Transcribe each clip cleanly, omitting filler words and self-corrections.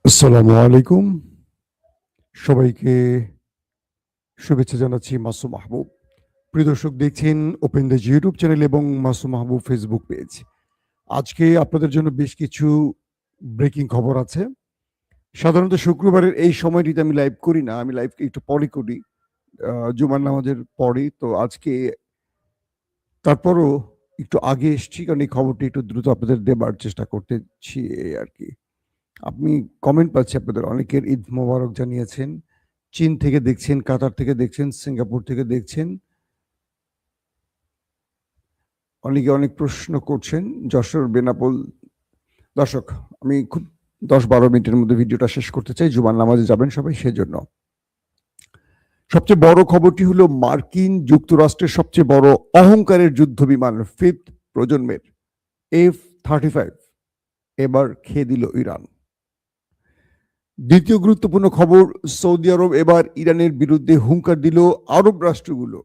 আসসালামু আলাইকুম। সবাইকে শুভেচ্ছা জানাচ্ছি মাসুম মাহবুব। প্রিয় দর্শক দেখছেন ওপেন দ্য ইউটিউব চ্যানেল এবং মাসুম মাহবুব ফেসবুক পেজ। আজকে আপনাদের জন্য বেশ কিছু ব্রেকিং খবর আছে। সাধারণত শুক্রবারের এই সময়টিতে আমি লাইভ করি না। আমি লাইভ একটু পরে করি। জুমার নামাজের পরে। তো আজকে তারপরও একটু আগে এসছি কারণ এই খবরটি একটু দ্রুত আপনাদের দেবার চেষ্টা করতেছি এই আরকি। আমি কমেন্ট পাচ্ছি আপনাদের অনেকের ঈদ মোবারক জানিয়েছেন। চীন থেকে দেখছেন, কাতার থেকে দেখছেন, সিঙ্গাপুর থেকে দেখছেন। অনেকে অনেক প্রশ্ন করছেন। যশোর, বেনাপোল। দর্শক, আমি খুব ১০-১২ মিনিটের মধ্যে ভিডিওটা শেষ করতে চাই। জুমার নামাজে যাবেন সবাই সেজন্য। সবচেয়ে বড় খবরটি হলো মার্কিন যুক্তরাষ্ট্রের সবচেয়ে বড় অহংকারের যুদ্ধবিমান 5th প্রজন্মের F-35 এবার খেয়ে দিল ইরান। দ্বিতীয় গুরুত্বপূর্ণ খবর, সৌদি আরব এবার ইরানের বিরুদ্ধে হুঙ্কার দিল। আরব রাষ্ট্রগুলো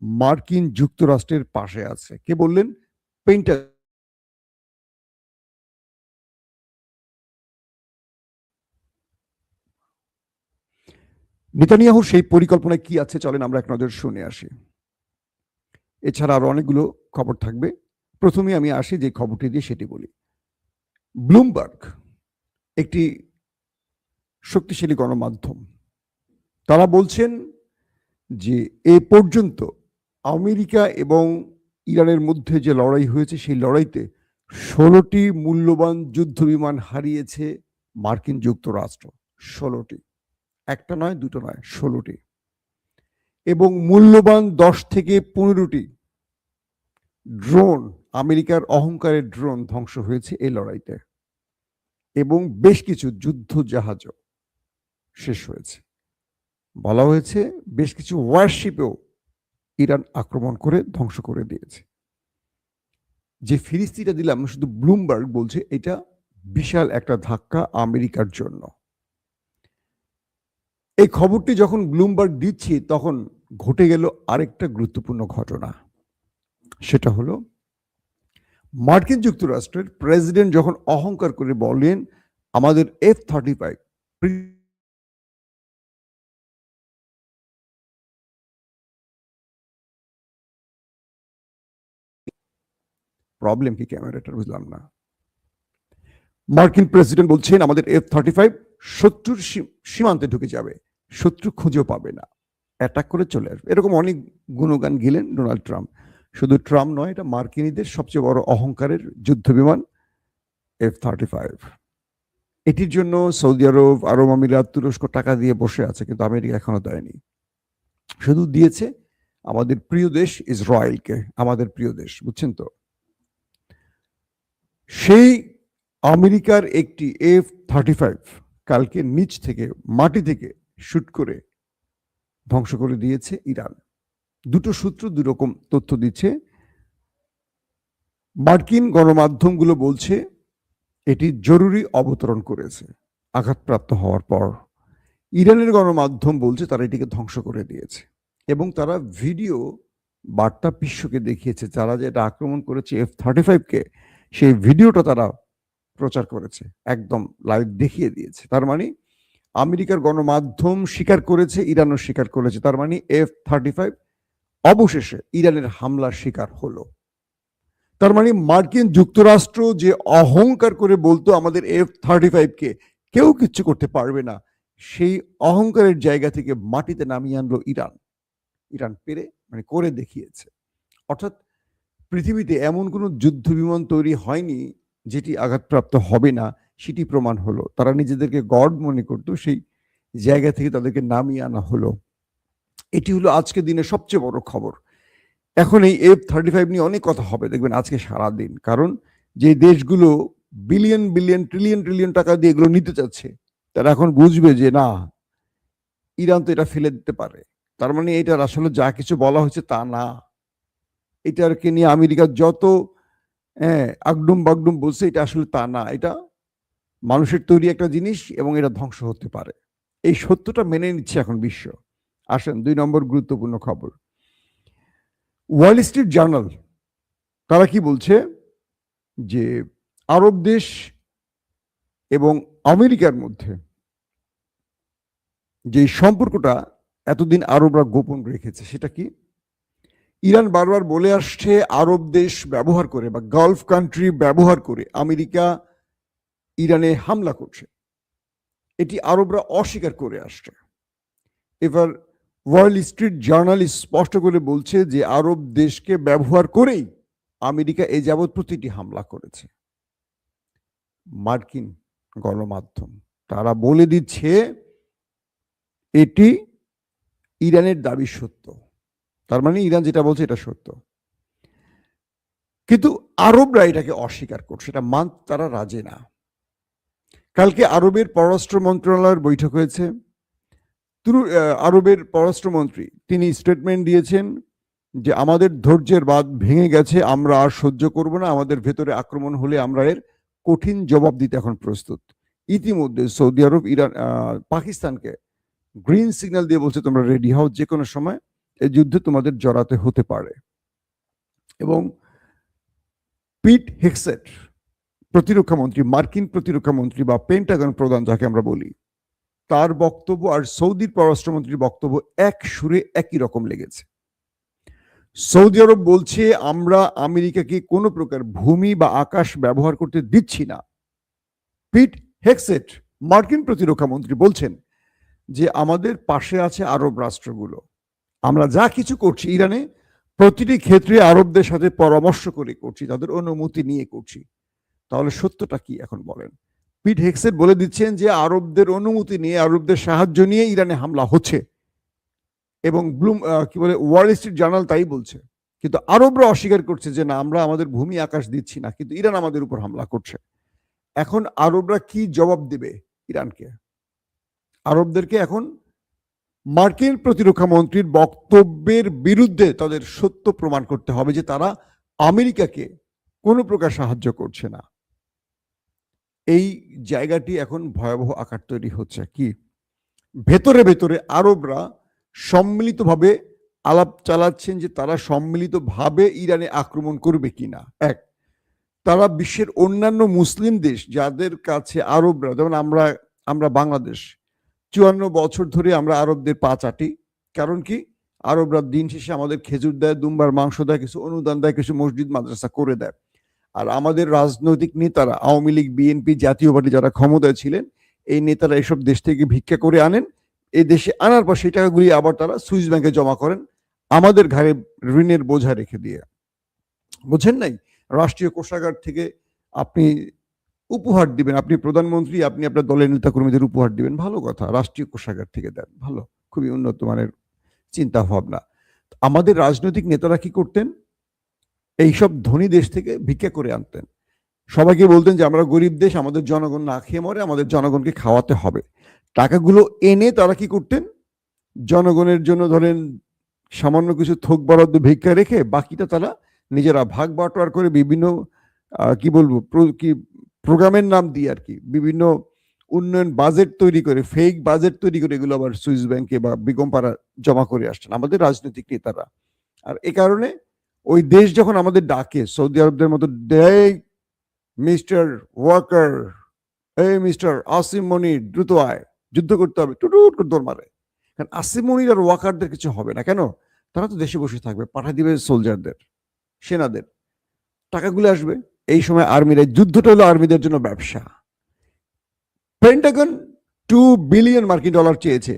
মার্কিন যুক্তরাষ্ট্রের পাশে আছে। কে বললেন? পেন্টাগন। নেতানিয়াহুর সেই পরিকল্পনায় কি আছে চলেন আমরা এক নজর শুনে আসি। এছাড়া আরো অনেকগুলো খবর থাকবে। প্রথমে আমি আসি যে খবরটি দিয়ে সেটি বলি। ব্লুমবার্গ একটি শক্তিশালী গণমাধ্যম। তারা বলছেন যে এ পর্যন্ত আমেরিকা এবং ইরানের মধ্যে যে লড়াই হয়েছে সেই লড়াইতে ১৬টি মূল্যবান যুদ্ধবিমান হারিয়েছে মার্কিন যুক্তরাষ্ট্র। ১৬টি। একটা নয়, দুটো নয়, ১৬টি। এবং মূল্যবান ১০ থেকে ১৫টি ড্রোন, আমেরিকার অহংকারের ড্রোন ধ্বংস হয়েছে এই লড়াইতে। এবং বেশ কিছু যুদ্ধ জাহাজও শেষ হয়েছে। বলা হয়েছে বেশ কিছু ওয়ারশিপেও ইরান আক্রমণ করে ধ্বংস করে দিয়েছে। যে ফিরিস্তিটা দিলাম শুধু ব্লুমবার্গ বলছে এটা বিশাল একটা ধাক্কা আমেরিকার জন্য। এই খবরটি যখন ব্লুমবার্গ দিচ্ছে তখন ঘটে গেল আরেকটা গুরুত্বপূর্ণ ঘটনা। সেটা হলো মার্কিন যুক্তরাষ্ট্রের প্রেসিডেন্ট যখন অহংকার করে বলেন আমাদের F-35 প্রবলেম কি ক্যামেরাটার বুঝলাম না। মার্কিন প্রেসিডেন্ট বলছেন আমাদের F-35 শত্রুর সীমান্তে ঢুকে যাবে, শত্রু খুঁজেও পাবে না, অ্যাটাক করে চলে আসবে। এরকম অনেক গুণগান গেলেন ডোনাল্ড ট্রাম্প। শুধু ট্রাম্প নয়, এটা মার্কিনীদের সবচেয়ে বড় অহংকারের যুদ্ধবিমান F-35। এটির জন্য সৌদি আরব, আরব আমিরাত, তুরস্ক টাকা দিয়ে বসে আছে, কিন্তু আমেরিকা এখনো দেয়নি। শুধু দিয়েছে আমাদের প্রিয় দেশ ইসরায়েলকে, আমাদের প্রিয় দেশ, বুঝছেন তো। সেই আমেরিকার একটি F-35 কালকে নিচ থেকে, মাটি থেকে শুট করে ধ্বংস করে দিয়েছে ইরান। দুটো সূত্র দুরকম তথ্য দিচ্ছে। মার্কিন গণমাধ্যমগুলো বলছে এটি জরুরি অবতরণ করেছে আঘাতপ্রাপ্ত হওয়ার পর। ইরানের গণমাধ্যম বলছে তারা এটিকে ধ্বংস করে দিয়েছে এবং তারা ভিডিও বার্তা বিশ্বকে দেখিয়েছে। যারা যে এটা আক্রমণ করেছে F-35কে, সেই ভিডিওটা তারা প্রচার করেছে, একদম লাইভ দেখিয়ে দিয়েছে। তার মানে আমেরিকার গণমাধ্যম স্বীকার করেছে, ইরানও স্বীকার করেছে। তার মানে F-35 অবশেষে ইরানের হামলার শিকার হলো। তার মানে মার্কিন যুক্তরাষ্ট্র যে অহংকার করে বলতো আমাদের F-35কে কেউ কিচ্ছু করতে পারবে না, সেই অহংকারের জায়গা থেকে মাটিতে নামিয়ে আনলো ইরান। ইরান পেরে মানে করে দেখিয়েছে। অর্থাৎ পৃথিবীতে এমন কোনো যুদ্ধ বিমান তৈরি হয়নি যেটি আঘাতপ্রাপ্ত হবে না, সেটি প্রমাণ হলো। তারা নিজেদেরকে গড মনে করত, সেই জায়গা থেকে তাদেরকে নামিয়ে আনা হলো। এটি হলো আজকের দিনের সবচেয়ে বড় খবর। এখন এই F-35 নিয়ে অনেক কথা হবে দেখবেন আজকে সারাদিন। কারণ যে দেশগুলো বিলিয়ন বিলিয়ন ট্রিলিয়ন ট্রিলিয়ন টাকা দিয়ে এগুলো নিতে চাচ্ছে, তারা এখন বুঝবে যে না, ইরান তো এটা ফেলে দিতে পারে। তার মানে এটার আসলে যা কিছু বলা হয়েছে তা না। এটাকে নিয়ে আমেরিকার যত আগডুম বাগডুম বলছে, এটা আসলে তা না। এটা মানুষের তৈরি একটা জিনিস এবং এটা ধ্বংস হতে পারে। এই সত্যটা মেনে নিচ্ছে এখন বিশ্ব। আসেন ২ নম্বর গুরুত্বপূর্ণ খবর। ওয়াল স্ট্রিট জার্নাল তারা কি বলছে যে আরব দেশ এবং আমেরিকার মধ্যে যে সম্পর্কটা এতদিন আরবরা গোপন রেখেছে, সেটা কি? ইরান বারবার বলে আসছে আরব দেশ ব্যবহার করে বা গালফ কান্ট্রি ব্যবহার করে আমেরিকা ইরানে হামলা করছে, এটি আরবরা অস্বীকার করে আসছে। এবার ওয়ার্ল্ড স্ট্রিট জার্নাল স্পষ্ট করে বলছে যে আরব দেশকে ব্যবহার করেই আমেরিকা এ যাবৎ প্রতিটি হামলা করেছে। মার্কিন গণমাধ্যম তারা বলে দিচ্ছে এটি ইরানের দাবি সত্য, তার মানে ইরান যেটা বলছে এটা সত্য, কিন্তু আরবরা এটাকে অস্বীকার করছে, এটা মানতে তারা রাজি না। কালকে আরবের পররাষ্ট্র মন্ত্রণালয়ের বৈঠক হয়েছে। আরবের পররাষ্ট্রমন্ত্রী তিনি স্টেটমেন্ট দিয়েছেন যে আমাদের ধৈর্যের বাঁধ ভেঙে গেছে, আমরা আর সহ্য করব না, আমাদের ভেতরে আক্রমণ হলে আমরা এর কঠিন জবাব দিতে এখন প্রস্তুত। ইতিমধ্যে সৌদি আরব ইরান পাকিস্তানকে গ্রিন সিগন্যাল দিয়ে বলছে তোমরা রেডি হও, যে কোনো সময় এই যুদ্ধে তোমাদের জড়াতে হতে পারে। এবং পিট হেগসেট প্রতিরক্ষা মন্ত্রী, মার্কিন প্রতিরক্ষা মন্ত্রী বা পেন্টাগন প্রধান যাকে আমরা বলি, তার বক্তব্য আর সৌদির পররাষ্ট্রমন্ত্রীর বক্তব্য এক সুরে একই রকম লেগেছে। সৌদি আরব বলছে আমরা আমেরিকাকে কোনো প্রকার ভূমি বা আকাশ ব্যবহার করতে দিচ্ছি না। পিট হেগসেট মার্কিন প্রতিরক্ষা মন্ত্রী বলছেন যে আমাদের পাশে আছে আরব রাষ্ট্রগুলো, আমরা যা কিছু করছি ইরানে প্রতিটি ক্ষেত্রে আরবদের সাথে পরামর্শ করে করছি, তাদের অনুমতি নিয়ে করছি। তাহলে সত্যটা কি এখন বলেন? পিট হেগসেট বলে দিচ্ছেন যে আরবদের অনুমতি নিয়ে, আরবদের সাহায্য নিয়ে ইরানে হামলা হচ্ছে, এবং ওয়ার্ল্ড স্ট্রিট জার্নাল তাই বলছে। কিন্তু আরবরা অস্বীকার করছে যে না, আমরা আমাদের ভূমি আকাশ দিচ্ছি না, কিন্তু ইরান আমাদের উপর হামলা করছে। এখন আরবরা কি জবাব দেবে ইরানকে? আরবদেরকে এখন মার্কিন প্রতিরক্ষা মন্ত্রীর বক্তব্যের বিরুদ্ধে তাদের সত্য প্রমাণ করতে হবে যে তারা আমেরিকাকে কোনো প্রকার সাহায্য করছে না। এই জায়গাটি এখন ভয়াবহ আকার তৈরি হচ্ছে। কি ভেতরে ভেতরে আরবরা সম্মিলিতভাবে আলাপ চালাচ্ছেন যে তারা সম্মিলিতভাবে ইরানে আক্রমণ করবে কিনা। এক, তারা বিশ্বের অন্যান্য মুসলিম দেশ যাদের কাছে আরবরা, যেমন আমরা বাংলাদেশ 54 বছর ধরে আমরা আরবদের পা চাটি। কারণ কি? আরবরা দিন শেষে আমাদের খেজুর দেয়, দুম্বার মাংস দেয়, কিছু অনুদান দেয়, কিছু মসজিদ মাদ্রাসা করে দেয়। আর আমাদের রাজনৈতিক নেতারা, আওয়ামী লীগ, বিএনপি, জাতীয় পার্টি যারা ক্ষমতায় ছিলেন, এই নেতারা এসব দেশ থেকে ভিক্ষা করে আনেন। এই দেশে আনার পর সেই টাকাগুলি আবার তারা সুইস ব্যাংকে জমা করেন, আমাদের ঘাড়ে ঋণের বোঝা রেখে দিয়ে। বোঝেন নাই? রাষ্ট্রীয় কোষাগার থেকে আপনি উপহার দিবেন, আপনি প্রধানমন্ত্রী, আপনি আপনার দলের নেতা কর্মীদের উপহার দিবেন, ভালো কথা, রাষ্ট্রীয় কোষাগার থেকে দেন, ভালো, খুবই উন্নত মানের চিন্তা ভাবনা। আমাদের রাজনৈতিক নেতারা কি করতেন? এইসব ধনী দেশ থেকে ভিক্ষা করে আনতেন, সবাইকে বলতেন যে আমরা গরিব দেশ, আমাদের জনগণ না খেয়ে মরে, আমাদের জনগণকে খাওয়াতে হবে। টাকাগুলো এনে তারা কি করতেন? জনগণের জন্য ধরেন সামান্য কিছু থোক বরাদ্দ ভিক্ষা রেখে বাকিটা তারা নিজেরা ভাগ বাটোয়ার করে বিভিন্ন কি বলবো প্রোগ্রামের নাম দিয়ে আর কি বিভিন্ন উন্নয়ন বাজেট তৈরি করে, ফেক বাজেট তৈরি করে এগুলো আবার সুইস ব্যাংকে বা বেগমপাড়া জমা করে আসছেন আমাদের রাজনৈতিক নেতারা। আর এ কারণে ওই দেশ যখন আমাদের ডাকে, সৌদি আরবদের মতো, মিস্টার ওয়াকার, এই মিস্টার আসিম মনির দ্রুত আয়, যুদ্ধ করতে হবে, টুটুট করে দৌড় মারে। কারণ আসিম মনির আর ওয়াকারদের কিছু হবে না। কেন? তারা তো দেশে বসে থাকবে, পাঠা দিবে সোলজারদের, সেনাদের, টাকাগুলো আসবে। এই সময় আর্মিরা, যুদ্ধটা হলো আর্মিদের জন্য ব্যবসা। পেন্টাগন $2 বিলিয়ন মার্কিন ডলার চেয়েছে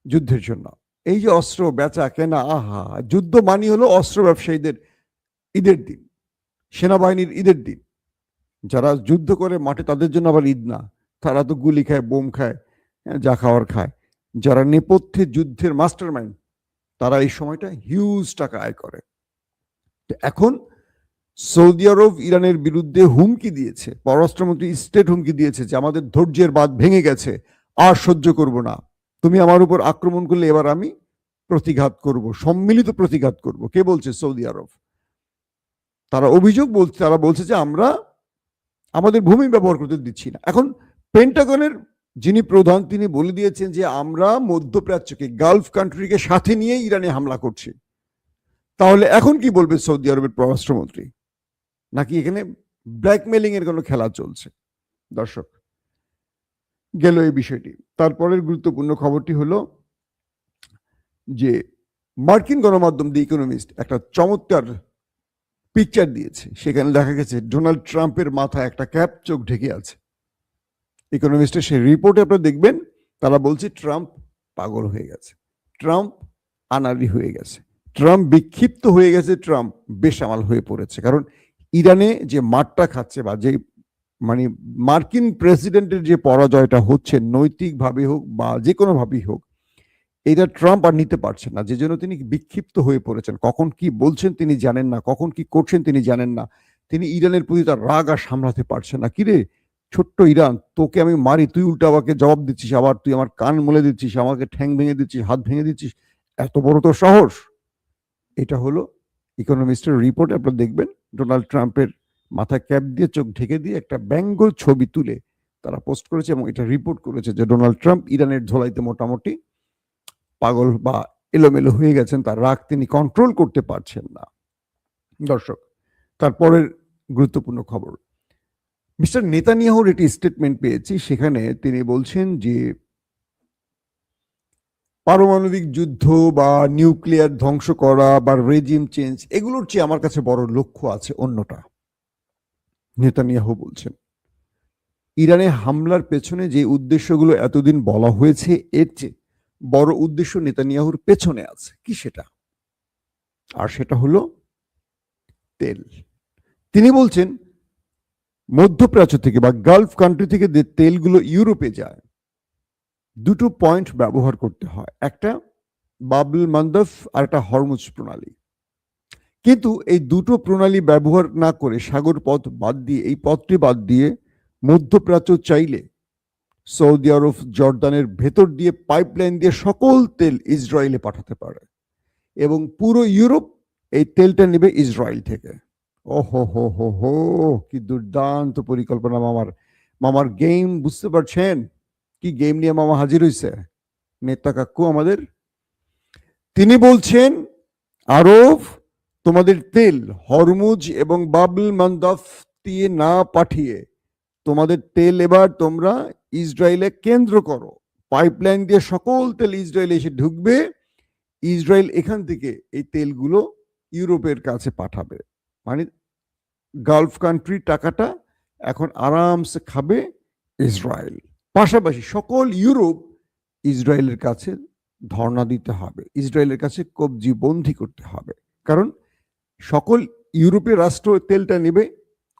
যুদ্ধের জন্য। এই যে অস্ত্র বেচা কেনা, আহা, যুদ্ধ মানি হলো অস্ত্র ব্যবসায়ীদের ঈদের দিন, সেনাবাহিনীর ঈদের দিন। যারা যুদ্ধ করে মাঠে তাদের জন্য আবার ঈদ না, তারা তো গুলি খায়, বোম খায়, যা খাওয়ার খায়। যারা নেপথ্যে যুদ্ধের মাস্টার মাইন্ড, তারা এই সময়টা হিউজ টাকা আয় করে। এখন সৌদি আরব ইরানের বিরুদ্ধে হুমকি দিয়েছে, পররাষ্ট্রমন্ত্রী স্টেট হুমকি দিয়েছে যে আমাদের ধৈর্যের বাঁধ ভেঙে গেছে, আর সহ্য করব না, তুমি আমার উপর আক্রমণ করলে এবার আমি প্রতিঘাত করব, সম্মিলিত প্রতিঘাত করব। কে বলছে? সৌদি আরব। তারা অভিযোগ বলছে, তারা বলছে যে আমরা আমাদের ভূমি ব্যবহার করতে দিচ্ছি না। এখন পেন্টাগনের যিনি প্রধান তিনি বলে দিয়েছেন যে আমরা মধ্যপ্রাচ্যকে, গালফ কান্ট্রিকে সাথে নিয়ে ইরানে হামলা করছি। তাহলে এখন কি বলবে সৌদি আরবের পররাষ্ট্রমন্ত্রী? নাকি এখানে ব্ল্যাকমেলিং এর কোনো খেলা চলছে? দর্শক, গেল এই বিষয়টি। তারপরের গুরুত্বপূর্ণ খবরটি হলো যে মার্কিন গণমাধ্যম দি ইকোনমিস্ট একটা চমৎকার পিকচার দিয়েছে। সেখানে দেখা গেছে ডোনাল্ড ট্রাম্পের মাথায় একটা ক্যাপ, চোখ ঢেকে আছে। ইকোনমিস্টের সেই রিপোর্টে আপনারা দেখবেন তারা বলছে ট্রাম্প পাগল হয়ে গেছে, ট্রাম্প আনাড়ি হয়ে গেছে, ট্রাম্প বিক্ষিপ্ত হয়ে গেছে, ট্রাম্প বেসামাল হয়ে পড়েছে। কারণ ইরানে যে মারটা খাচ্ছে বা যে মানে মার্কিন প্রেসিডেন্টের যে পরাজয়টা হচ্ছে নৈতিকভাবে হোক বা যে কোনোভাবেই হোক, এটা ট্রাম্প আর নিতে পারছেন না, যে জন্য তিনি বিক্ষিপ্ত হয়ে পড়েছেন। কখন কি বলছেন তিনি জানেন না, কখন কি করছেন তিনি জানেন না। তিনি ইরানের প্রতি তার রাগ আর সামলাতে পারছেন না। কিরে ছোট্ট ইরান, তোকে আমি মারি, তুই উল্টা আমাকে জবাব দিচ্ছিস, আবার তুই আমার কান মলে দিচ্ছিস, আমাকে ঠ্যাং ভেঙে দিচ্ছিস, হাত ভেঙে দিচ্ছিস, এত বড় তোর সাহস। এটা হলো ইকোনমিস্টের রিপোর্ট। আপনারা দেখবেন ডোনাল্ড ট্রাম্পের মাথায় ক্যাপ দিয়ে, চোখ ঢেকে দিয়ে একটা ব্যঙ্গ ছবি তুলে তারা পোস্ট করেছে এবং এটা রিপোর্ট করেছে যে ডোনাল্ড ট্রাম্প ইরানের ধোলাইতে মোটামুটি পাগল বা এলোমেলো হয়ে গেছেন, তার রাগ তিনি কন্ট্রোল করতে পারছেন না। দর্শক, তারপরের গুরুত্বপূর্ণ খবর, মিস্টার নেতানিয়াহুর একটি স্টেটমেন্ট পেয়েছি। সেখানে তিনি বলছেন যে পারমাণবিক যুদ্ধ বা নিউক্লিয়ার ধ্বংস করা বা রেজিম চেঞ্জ, এগুলোর চেয়ে আমার কাছে বড় লক্ষ্য আছে অন্যটা। নেতানিয়াহু বলছেন ইরানে হামলার পেছনে যে উদ্দেশ্যগুলো এতদিন বলা হয়েছে, এর চেয়ে বড় উদ্দেশ্য নেতানিয়াহুর পেছনে আছে। কি সেটা? আর সেটা হলো তেল। তিনি বলছেন মধ্যপ্রাচ্য থেকে বা গালফ কান্ট্রি থেকে যে তেলগুলো ইউরোপে যায়, দুটো পয়েন্ট ব্যবহার করতে হয়, একটা বাবল মান্দাব আর একটা হরমুজ প্রণালী। কিন্তু এই দুটো প্রণালী ব্যবহার না করে, সাগর পথ বাদ দিয়ে, এই পথটি বাদ দিয়ে মধ্যপ্রাচ্য চাইলে সৌদি আরব, জর্দানের ভেতর দিয়ে পাইপলাইন দিয়ে সকল তেল ইসরায়েলে পাঠাতে পারে এবং পুরো ইউরোপ এই তেলটা নেবে ইসরায়েল থেকে। ও হো হো হো হো, কি দুর্দান্ত পরিকল্পনা মামার। মামার গেম বুঝতে পারছেন? কি গেম নিয়ে মামা হাজির হয়েছে নেতা কাকু আমাদের। তিনি বলছেন আরব, তোমাদের তেল হরমুজ এবং বাবল মান্দাব দিয়ে না পাঠিয়ে তোমাদের তেল এবার তোমরা ইসরায়েলে কেন্দ্র করো, পাইপলাইন দিয়ে সকল তেল ইসরায়েলে এসে ঢুকবে, ইসরায়েল এখান থেকে এই তেলগুলো ইউরোপের কাছে পাঠাবে। মানে গালফ কান্ট্রি টাকাটা এখন আরামসে খাবে ইসরায়েল। পাশাপাশি সকল ইউরোপ ইসরায়েলের কাছে ধর্ণা দিতে হবে, ইসরায়েলের কাছে কবজি বন্দি করতে হবে। কারণ সকল ইউরোপীয় রাষ্ট্র তেলটা নেবে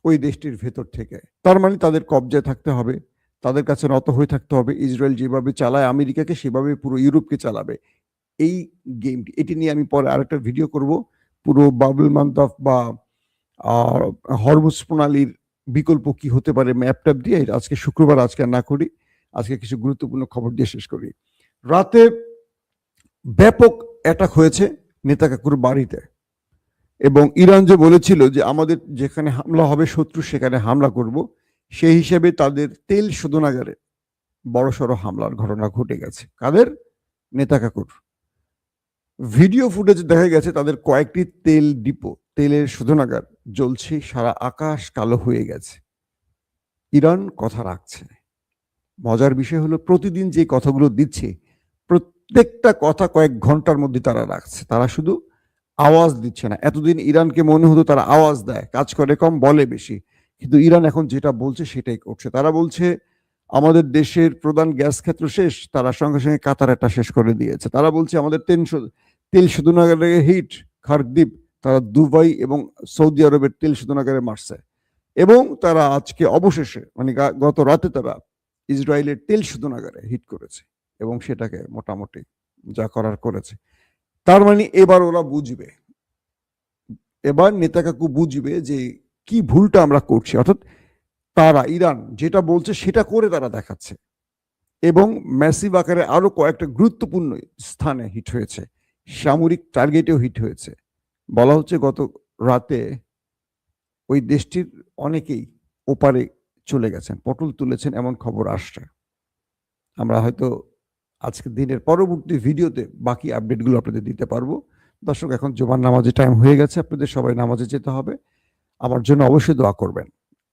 ওই দেশটির ভেতর থেকে। তার মানে তাদের কবজায় থাকতে হবে, তাদের কাছে নত হয়ে থাকতে হবে। ইসরায়েল যেভাবে চালায় আমেরিকাকে, সেভাবে পুরো ইউরোপকে চালাবে। এই গেমটি, এটি নিয়ে আমি পরে আরেকটা ভিডিও করব। পুরো বাবল মান্দাব বা হরমুজ প্রণালীর বিকল্প কি হতে পারে ম্যাপট্যাপ দিয়ে। আজকে শুক্রবার, আজকে না করি, আজকে কিছু গুরুত্বপূর্ণ খবর দিয়ে শেষ করি। রাতে ব্যাপক অ্যাটাক হয়েছে নেতা কাকুর বাড়িতে এবং ইরান যে বলেছিল যে আমাদের যেখানে হামলা হবে শত্রু সেখানে হামলা করব, সেই হিসেবে তাদের তেল শোধনাগারে বড়সড় হামলার ঘটনা ঘটে গেছে। কাদের? নেতা কাকুর। ভিডিও ফুটেজ দেখা গেছে তাদের কয়েকটি তেল ডিপো, তেলের শোধনাগার জ্বলছে, সারা আকাশ কালো হয়ে গেছে। ইরান কথা রাখছে। মজার বিষয় হলো প্রতিদিন যে কথাগুলো দিচ্ছে প্রত্যেকটা কথা কয়েক ঘন্টার মধ্যে তারা রাখছে, তারা শুধু আওয়াজ দিচ্ছে না। এতদিন ইরানকে মনে হতো তারা আওয়াজ দেয়, কাজ করে কম, বলে বেশি, কিন্তু ইরান এখন যেটা বলছে সেটাই করছে। তারা বলছে আমাদের দেশের প্রধান গ্যাস ক্ষেত্র শেষ, তারা সঙ্গে সঙ্গে কাতার একটা শেষ করে দিয়েছে। তারা বলছে আমাদের তেল শোধনাগারে হিট, খারদ্বীপ, তারা দুবাই এবং সৌদি আরবের তেল শোধনাগারে মারছে এবং তারা আজকে অবশেষে মানে গত রাতে তারা ইসরায়েলের তেল শোধনাগারে হিট করেছে এবং সেটাকে মোটামুটি যা করার করেছে। তার মানে এবার ওরা বুঝবে, এবার নেতা কাকু বুঝবে যে কি ভুলটা আমরা করছি। অর্থাৎ তারা ইরান যেটা বলছে সেটা করে তারা দেখাচ্ছে এবং ম্যাসিভ আকারে আরো কয়েকটা গুরুত্বপূর্ণ স্থানে হিট হয়েছে, সামরিক টার্গেটেও হিট হয়েছে। বলা হচ্ছে গত রাতে ওই দেশটির অনেকেই ওপারে চলে গেছেন, পটল তুলেছেন, এমন খবর আসছে। আমরা হয়তো আজকে দিনের পরবর্তী ভিডিওতে বাকি আপডেটগুলো আপনাদের দিতে পারবো। দর্শক, এখন জুমার নামাজের টাইম হয়ে গেছে, আপনাদের সবাই নামাজে যেতে হবে। আমার জন্য অবশ্যই দোয়া করবেন।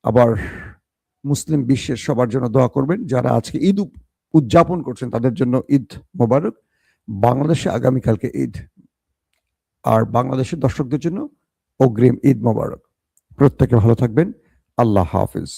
আবার মুসলিম বিশ্বের সবার জন্য দোয়া করবেন। যারা আজকে ঈদ উদযাপন করছেন তাদের জন্য ঈদ মোবারক। বাংলাদেশে আগামীকালকে ঈদ, আর বাংলাদেশের দর্শকদের জন্য অগ্রিম ঈদ মোবারক। প্রত্যেকে ভালো থাকবেন। আল্লাহ হাফিজ।